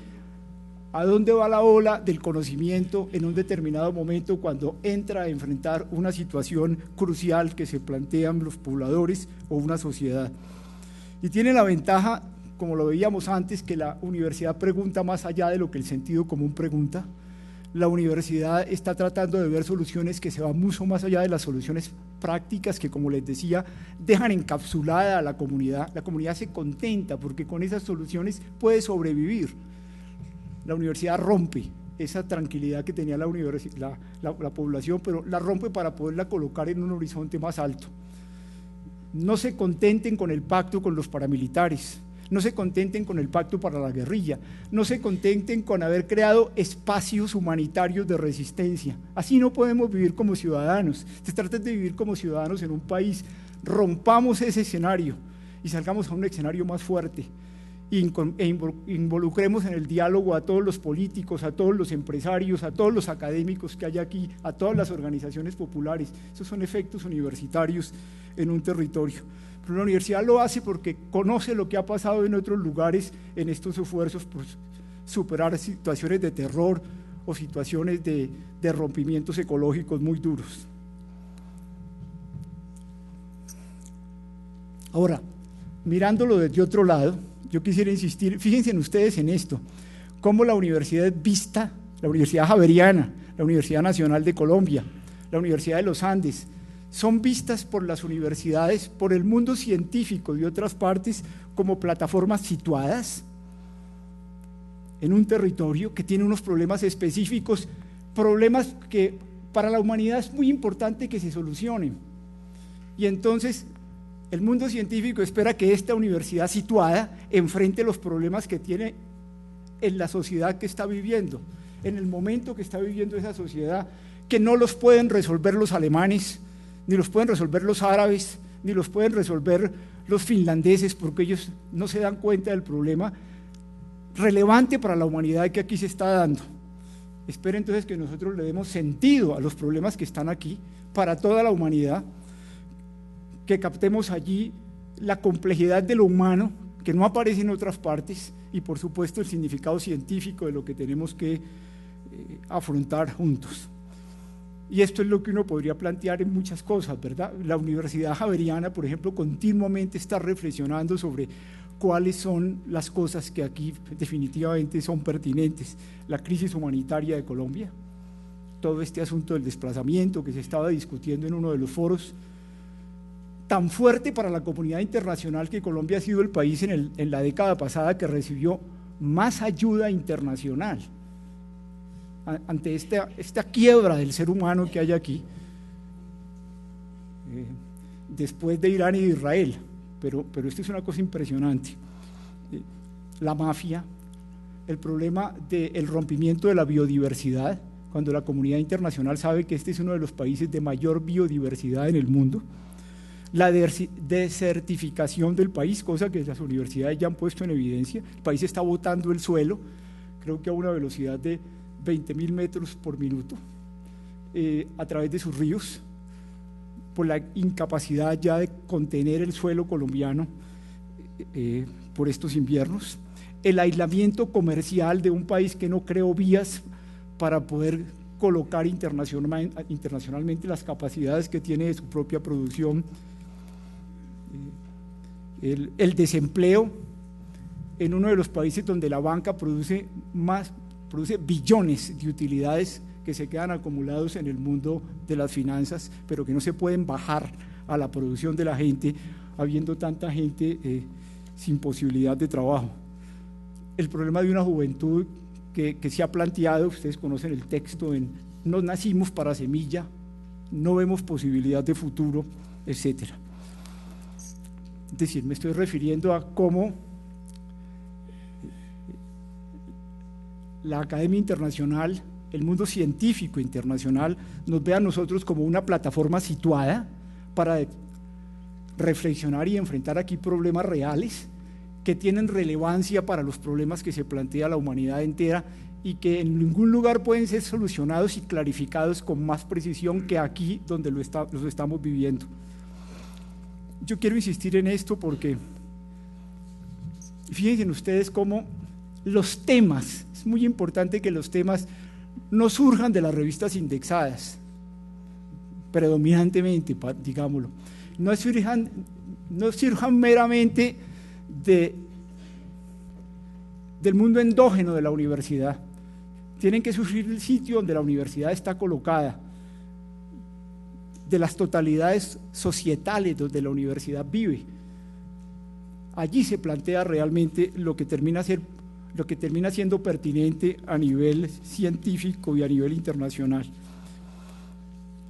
a dónde va la ola del conocimiento en un determinado momento cuando entra a enfrentar una situación crucial que se plantean los pobladores o una sociedad. Y tiene la ventaja, como lo veíamos antes, que la universidad pregunta más allá de lo que el sentido común pregunta. La universidad está tratando de ver soluciones que se van mucho más allá de las soluciones prácticas que, como les decía, dejan encapsulada a la comunidad. La comunidad se contenta porque con esas soluciones puede sobrevivir. La universidad rompe esa tranquilidad que tenía la población, pero la rompe para poderla colocar en un horizonte más alto. No se contenten con el pacto con los paramilitares, no se contenten con el pacto para la guerrilla, no se contenten con haber creado espacios humanitarios de resistencia. Así no podemos vivir como ciudadanos. Se trata de vivir como ciudadanos en un país. Rompamos ese escenario y salgamos a un escenario más fuerte. involucremos en el diálogo a todos los políticos, a todos los empresarios, a todos los académicos que hay aquí, a todas las organizaciones populares. Esos son efectos universitarios en un territorio. Pero la universidad lo hace porque conoce lo que ha pasado en otros lugares en estos esfuerzos por superar situaciones de terror o situaciones de rompimientos ecológicos muy duros. Ahora, mirándolo desde otro lado, yo quisiera insistir, fíjense ustedes en esto, cómo la universidad es vista, la Universidad Javeriana, la Universidad Nacional de Colombia, la Universidad de los Andes, son vistas por las universidades, por el mundo científico de otras partes, como plataformas situadas en un territorio que tiene unos problemas específicos, problemas que para la humanidad es muy importante que se solucionen. Y entonces el mundo científico espera que esta universidad situada enfrente los problemas que tiene en la sociedad que está viviendo, en el momento que está viviendo esa sociedad, que no los pueden resolver los alemanes, ni los pueden resolver los árabes, ni los pueden resolver los finlandeses, porque ellos no se dan cuenta del problema relevante para la humanidad que aquí se está dando. Espero entonces que nosotros le demos sentido a los problemas que están aquí para toda la humanidad, que captemos allí la complejidad de lo humano, que no aparece en otras partes, y por supuesto el significado científico de lo que tenemos que afrontar juntos. Y esto es lo que uno podría plantear en muchas cosas, ¿verdad? La Universidad Javeriana, por ejemplo, continuamente está reflexionando sobre cuáles son las cosas que aquí definitivamente son pertinentes. La crisis humanitaria de Colombia, todo este asunto del desplazamiento que se estaba discutiendo en uno de los foros, tan fuerte para la comunidad internacional que Colombia ha sido el país en la década pasada que recibió más ayuda internacional ante esta quiebra del ser humano que hay aquí, después de Irán y de Israel, pero esto es una cosa impresionante. La mafia, el problema del rompimiento de la biodiversidad, cuando la comunidad internacional sabe que este es uno de los países de mayor biodiversidad en el mundo, la desertificación del país, cosa que las universidades ya han puesto en evidencia. El país está botando el suelo, creo que a una velocidad de 20.000 metros por minuto, a través de sus ríos, por la incapacidad ya de contener el suelo colombiano por estos inviernos, el aislamiento comercial de un país que no creó vías para poder colocar internacionalmente las capacidades que tiene de su propia producción, el desempleo en uno de los países donde la banca produce billones de utilidades que se quedan acumulados en el mundo de las finanzas, pero que no se pueden bajar a la producción de la gente, habiendo tanta gente sin posibilidad de trabajo. El problema de una juventud que se ha planteado, ustedes conocen el texto, no nacimos para semilla, no vemos posibilidad de futuro, etcétera. Es decir, me estoy refiriendo a cómo la Academia Internacional, el mundo científico internacional, nos ve a nosotros como una plataforma situada para reflexionar y enfrentar aquí problemas reales que tienen relevancia para los problemas que se plantea la humanidad entera y que en ningún lugar pueden ser solucionados y clarificados con más precisión que aquí donde los estamos viviendo. Yo quiero insistir en esto porque fíjense ustedes cómo los temas, es muy importante que los temas no surjan de las revistas indexadas, predominantemente, digámoslo, no surjan meramente del mundo endógeno de la universidad, tienen que surgir del sitio donde la universidad está colocada, de las totalidades societales donde la universidad vive. Allí se plantea realmente lo que termina siendo pertinente a nivel científico y a nivel internacional.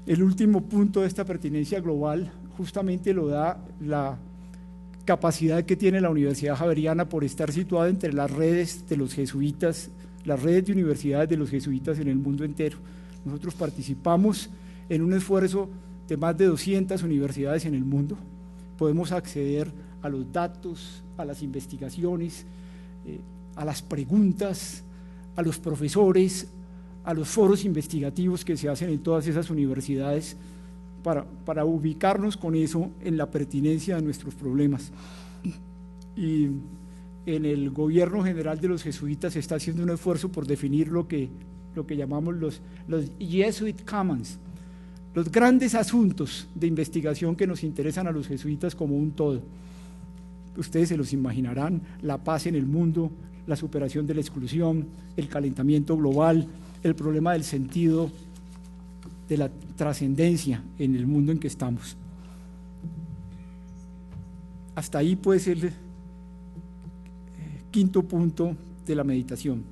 El último punto de esta pertinencia global justamente lo da la capacidad que tiene la Universidad Javeriana por estar situada entre las redes de los jesuitas, las redes de universidades de los jesuitas en el mundo entero. Nosotros participamos en un esfuerzo de más de 200 universidades en el mundo, podemos acceder a los datos, a las investigaciones, a las preguntas, a los profesores, a los foros investigativos que se hacen en todas esas universidades para ubicarnos con eso en la pertinencia de nuestros problemas. Y en el gobierno general de los jesuitas se está haciendo un esfuerzo por definir lo que llamamos los Jesuit Commons, los grandes asuntos de investigación que nos interesan a los jesuitas como un todo. Ustedes se los imaginarán: la paz en el mundo, la superación de la exclusión, el calentamiento global, el problema del sentido, de la trascendencia en el mundo en que estamos. Hasta ahí puede ser el quinto punto de la meditación.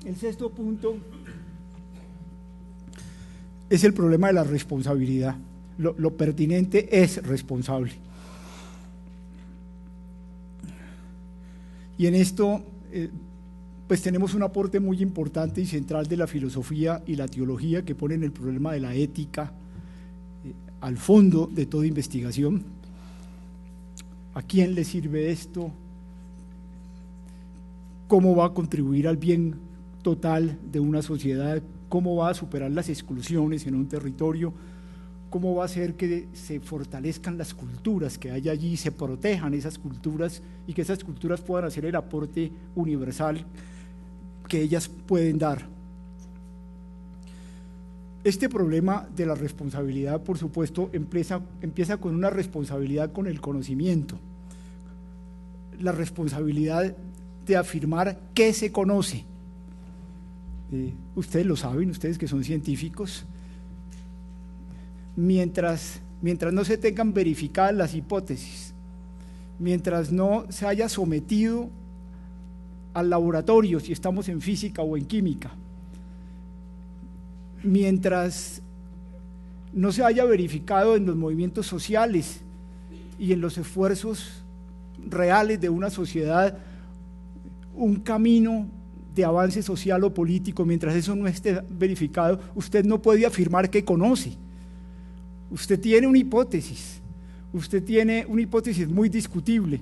El sexto punto es el problema de la responsabilidad. Lo pertinente es responsable. Y en esto pues tenemos un aporte muy importante y central de la filosofía y la teología, que ponen el problema de la ética al fondo de toda investigación. ¿A quién le sirve esto? ¿Cómo va a contribuir al bien total de una sociedad? ¿Cómo va a superar las exclusiones en un territorio? ¿Cómo va a hacer que se fortalezcan las culturas que hay allí, se protejan esas culturas y que esas culturas puedan hacer el aporte universal que ellas pueden dar? Este problema de la responsabilidad, por supuesto, empieza con una responsabilidad con el conocimiento, la responsabilidad de afirmar qué se conoce. Ustedes lo saben, ustedes que son científicos. Mientras no se tengan verificadas las hipótesis, mientras no se haya sometido al laboratorio, si estamos en física o en química, mientras no se haya verificado en los movimientos sociales y en los esfuerzos reales de una sociedad un camino de avance social o político, mientras eso no esté verificado, usted no puede afirmar que conoce. Usted tiene una hipótesis muy discutible,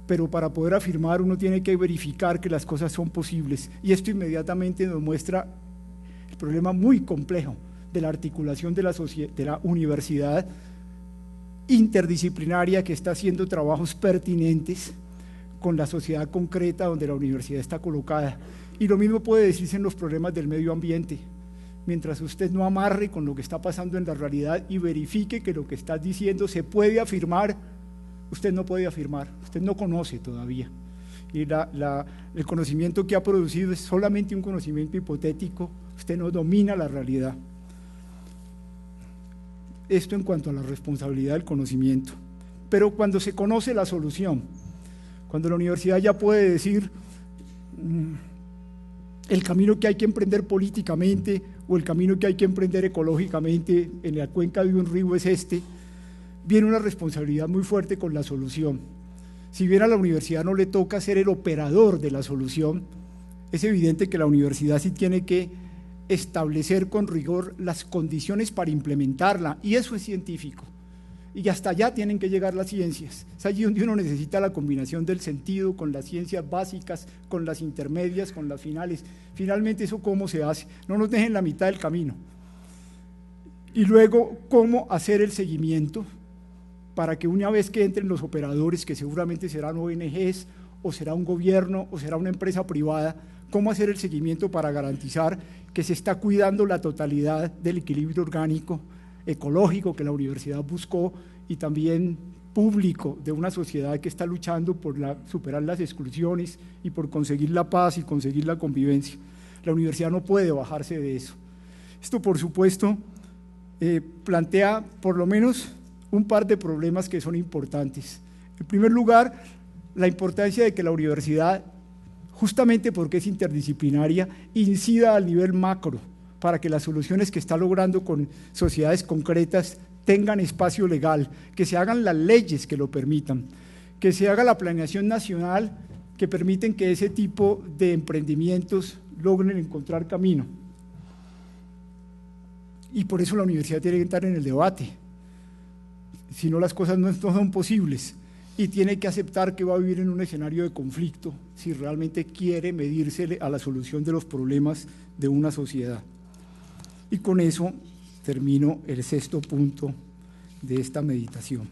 pero para poder afirmar uno tiene que verificar que las cosas son posibles, y esto inmediatamente nos muestra el problema muy complejo de la articulación de la universidad interdisciplinaria, que está haciendo trabajos pertinentes con la sociedad concreta donde la universidad está colocada. Y lo mismo puede decirse en los problemas del medio ambiente. Mientras usted no amarre con lo que está pasando en la realidad y verifique que lo que está diciendo se puede afirmar, usted no puede afirmar, usted no conoce todavía. Y el conocimiento que ha producido es solamente un conocimiento hipotético, usted no domina la realidad. Esto en cuanto a la responsabilidad del conocimiento. Pero cuando se conoce la solución, cuando la universidad ya puede decir el camino que hay que emprender políticamente o el camino que hay que emprender ecológicamente en la cuenca de un río es este, viene una responsabilidad muy fuerte con la solución. Si bien a la universidad no le toca ser el operador de la solución, es evidente que la universidad sí tiene que establecer con rigor las condiciones para implementarla, y eso es científico. Y hasta allá tienen que llegar las ciencias. Es allí donde uno necesita la combinación del sentido con las ciencias básicas, con las intermedias, con las finales. Finalmente, ¿eso cómo se hace? No nos dejen la mitad del camino. Y luego, ¿cómo hacer el seguimiento para que una vez que entren los operadores, que seguramente serán ONGs, o será un gobierno, o será una empresa privada, cómo hacer el seguimiento para garantizar que se está cuidando la totalidad del equilibrio orgánico, ecológico que la universidad buscó, y también público, de una sociedad que está luchando por superar las exclusiones y por conseguir la paz y conseguir la convivencia? La universidad no puede bajarse de eso. Esto, por supuesto, plantea por lo menos un par de problemas que son importantes. En primer lugar, la importancia de que la universidad, justamente porque es interdisciplinaria, incida al nivel macro, para que las soluciones que está logrando con sociedades concretas tengan espacio legal, que se hagan las leyes que lo permitan, que se haga la planeación nacional que permiten que ese tipo de emprendimientos logren encontrar camino. Y por eso la universidad tiene que entrar en el debate. si no las cosas no son posibles, y tiene que aceptar que va a vivir en un escenario de conflicto si realmente quiere medirse a la solución de los problemas de una sociedad. Y con eso termino el sexto punto de esta meditación.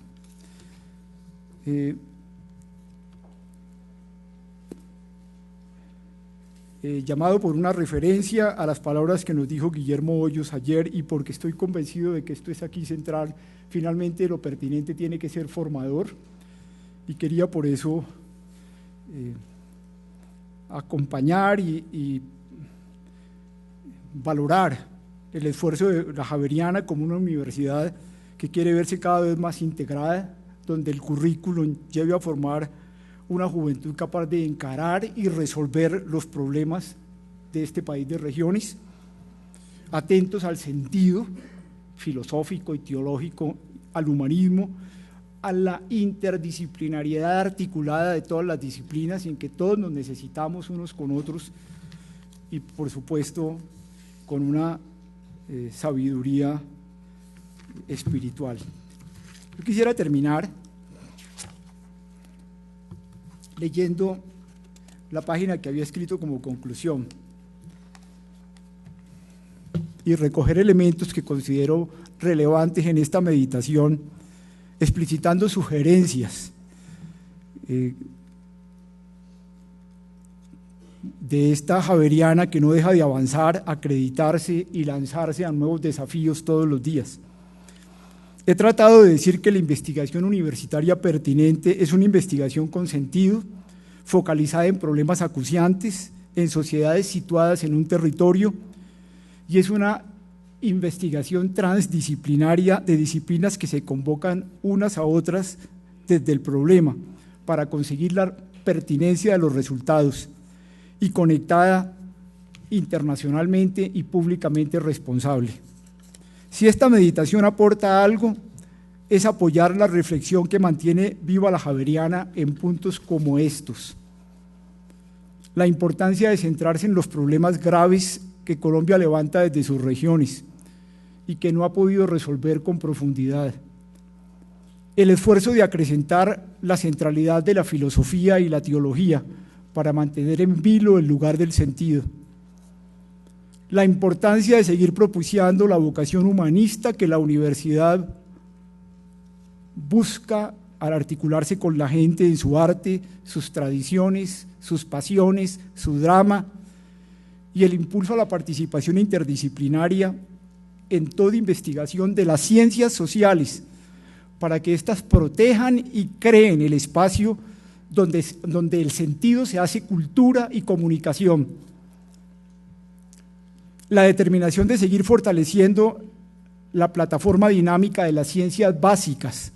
Llamado por una referencia a las palabras que nos dijo Guillermo Hoyos ayer, y porque estoy convencido de que esto es aquí central, finalmente lo pertinente tiene que ser formador, y quería por eso acompañar y valorar el esfuerzo de la Javeriana como una universidad que quiere verse cada vez más integrada, donde el currículum lleve a formar una juventud capaz de encarar y resolver los problemas de este país de regiones, atentos al sentido filosófico y teológico, al humanismo, a la interdisciplinariedad articulada de todas las disciplinas en que todos nos necesitamos unos con otros, y por supuesto con una sabiduría espiritual. Yo quisiera terminar leyendo la página que había escrito como conclusión y recoger elementos que considero relevantes en esta meditación, explicitando sugerencias de esta javeriana que no deja de avanzar, acreditarse y lanzarse a nuevos desafíos todos los días. He tratado de decir que la investigación universitaria pertinente es una investigación con sentido, focalizada en problemas acuciantes, en sociedades situadas en un territorio, y es una investigación transdisciplinaria de disciplinas que se convocan unas a otras desde el problema para conseguir la pertinencia de los resultados, y conectada internacionalmente y públicamente responsable. Si esta meditación aporta algo, es apoyar la reflexión que mantiene viva la Javeriana en puntos como estos. La importancia de centrarse en los problemas graves que Colombia levanta desde sus regiones y que no ha podido resolver con profundidad. El esfuerzo de acrecentar la centralidad de la filosofía y la teología para mantener en vilo el lugar del sentido. La importancia de seguir propiciando la vocación humanista que la universidad busca al articularse con la gente en su arte, sus tradiciones, sus pasiones, su drama, y el impulso a la participación interdisciplinaria en toda investigación de las ciencias sociales, para que éstas protejan y creen el espacio donde el sentido se hace cultura y comunicación. La determinación de seguir fortaleciendo la plataforma dinámica de las ciencias básicas,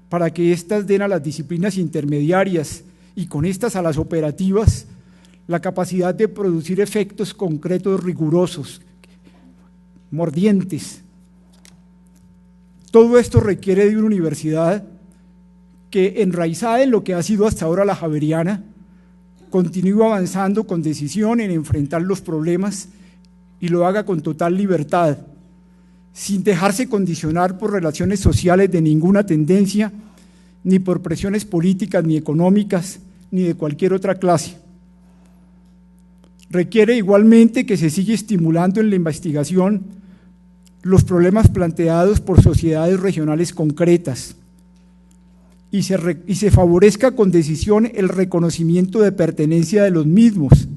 para que éstas den a las disciplinas intermediarias y con estas a las operativas la capacidad de producir efectos concretos rigurosos, mordientes. Todo esto requiere de una universidad que, enraizada en lo que ha sido hasta ahora la Javeriana, continúe avanzando con decisión en enfrentar los problemas y lo haga con total libertad, sin dejarse condicionar por relaciones sociales de ninguna tendencia, ni por presiones políticas ni económicas, ni de cualquier otra clase. Requiere igualmente que se siga estimulando en la investigación los problemas planteados por sociedades regionales concretas y se favorezca con decisión el reconocimiento de pertenencia de los mismos,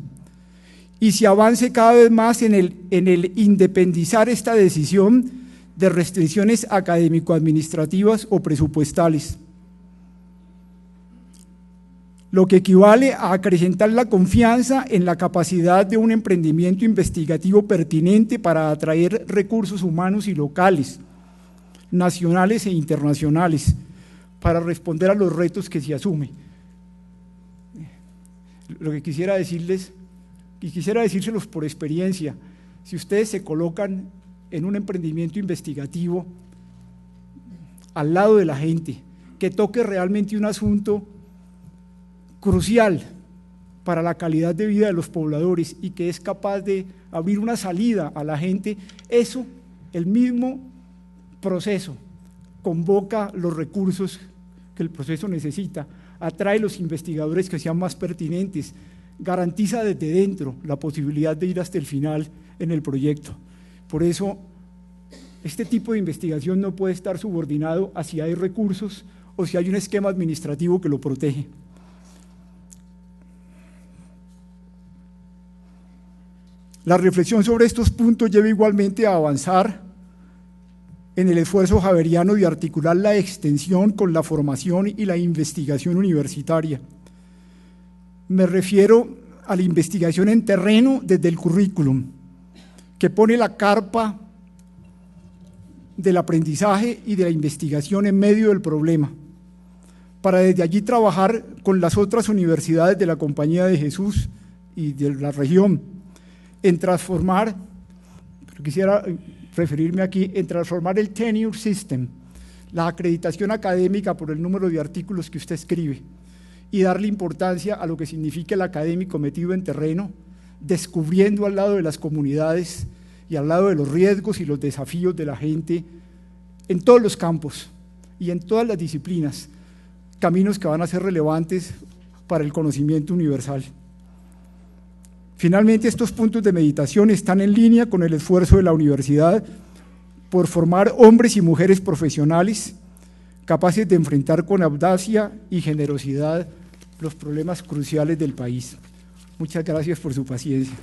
y se avance cada vez más en el independizar esta decisión de restricciones académico-administrativas o presupuestales, lo que equivale a acrecentar la confianza en la capacidad de un emprendimiento investigativo pertinente para atraer recursos humanos y locales, nacionales e internacionales, para responder a los retos que se asume. Lo que quisiera decirles, y quisiera decírselos por experiencia, si ustedes se colocan en un emprendimiento investigativo al lado de la gente, que toque realmente un asunto crucial para la calidad de vida de los pobladores y que es capaz de abrir una salida a la gente, eso, el mismo proceso, convoca los recursos que el proceso necesita, atrae los investigadores que sean más pertinentes, garantiza desde dentro la posibilidad de ir hasta el final en el proyecto. Por eso, este tipo de investigación no puede estar subordinado a si hay recursos o si hay un esquema administrativo que lo protege. La reflexión sobre estos puntos lleva igualmente a avanzar en el esfuerzo javeriano de articular la extensión con la formación y la investigación universitaria. Me refiero a la investigación en terreno desde el currículum, que pone la carpa del aprendizaje y de la investigación en medio del problema, para desde allí trabajar con las otras universidades de la Compañía de Jesús y de la región, en transformar, pero quisiera referirme aquí, en transformar el tenure system, la acreditación académica por el número de artículos que usted escribe, y darle importancia a lo que significa el académico metido en terreno, descubriendo al lado de las comunidades y al lado de los riesgos y los desafíos de la gente en todos los campos y en todas las disciplinas, caminos que van a ser relevantes para el conocimiento universal. Finalmente, estos puntos de meditación están en línea con el esfuerzo de la universidad por formar hombres y mujeres profesionales capaces de enfrentar con audacia y generosidad los problemas cruciales del país. Muchas gracias por su paciencia.